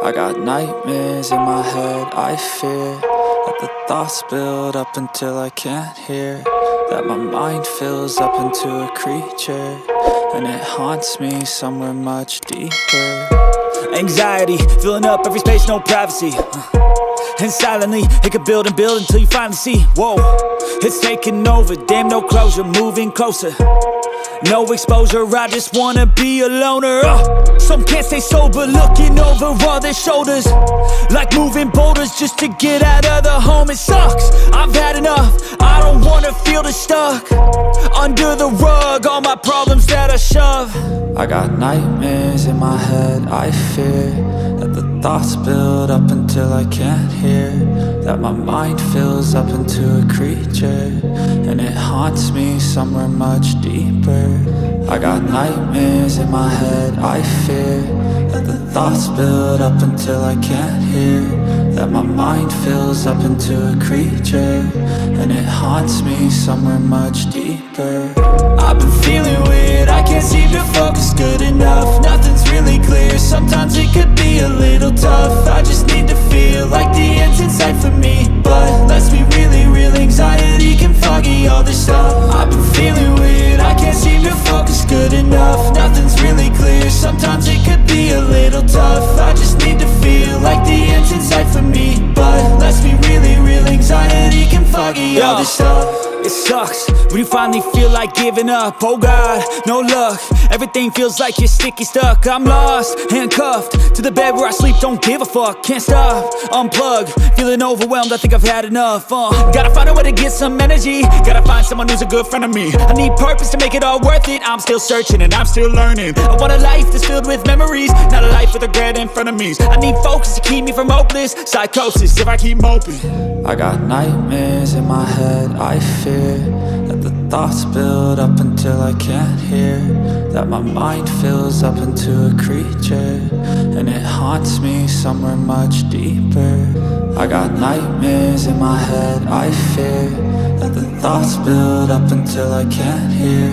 I got nightmares in my head, I fear that the thoughts build up until I can't hear, that my mind fills up into a creature, and it haunts me somewhere much deeper. Anxiety, filling up every space, no privacy, and silently, it could build and build until you finally see, whoa, it's taking over, damn no closure, moving closer. No exposure, I just wanna be a loner. Some can't stay sober, looking over all their shoulders, like moving boulders just to get out of the home. It sucks, I've had enough, I don't wanna feel the stuck under the rug, all my problems that I shove. I got nightmares in my head, I fear that the thoughts build up until I can't hear, that my mind fills up into a creature, and it haunts me somewhere much deeper. I got nightmares in my head, I fear that the thoughts build up until I can't hear, that my mind fills up into a creature, and it haunts me somewhere much deeper. I've been feeling weird, I can't seem to focus good enough, nothing's really clear, sometimes it could be a little tough. I just need to feel like the end's in sight for me, but let's be really real, anxiety can foggy all this stuff. I've been feeling weird, I can't seem to focus good enough, nothing's really clear, sometimes it could be a little tough. I just need to feel like the end's in sight for me, but let's be really real, anxiety can foggy all this stuff. It sucks when you finally feel like giving up. Oh God, no luck, everything feels like you're sticky stuck. I'm lost, handcuffed to the bed where I sleep, don't give a fuck. Can't stop, unplug, feeling overwhelmed, I think I've had enough. Gotta find a way to get some energy, gotta find someone who's a good friend of me. I need purpose to make it all worth it, I'm still searching and I'm still learning. I want a life that's filled with memories, not a life with regret in front of me. I need focus to keep me from hopeless psychosis if I keep moping. I got nightmares in my head, I fear that the thoughts build up until I can't hear, that my mind fills up into a creature, and it haunts me somewhere much deeper. I got nightmares in my head, I fear that the thoughts build up until I can't hear,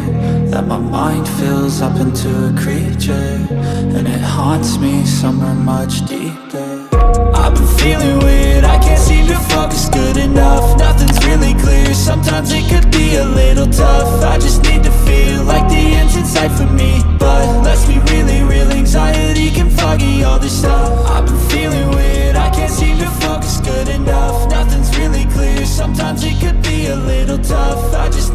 that my mind fills up into a creature, and it haunts me somewhere much deeper. I've been feeling weird, I can't seem to focus good enough, nothing's really clear, sometimes it could be a little tough. I just need to feel like the end's in sight for me, but let's be really real, anxiety can foggy all this stuff. I've been feeling weird, I can't seem to focus good enough, nothing's really clear, sometimes it could be a little tough. I just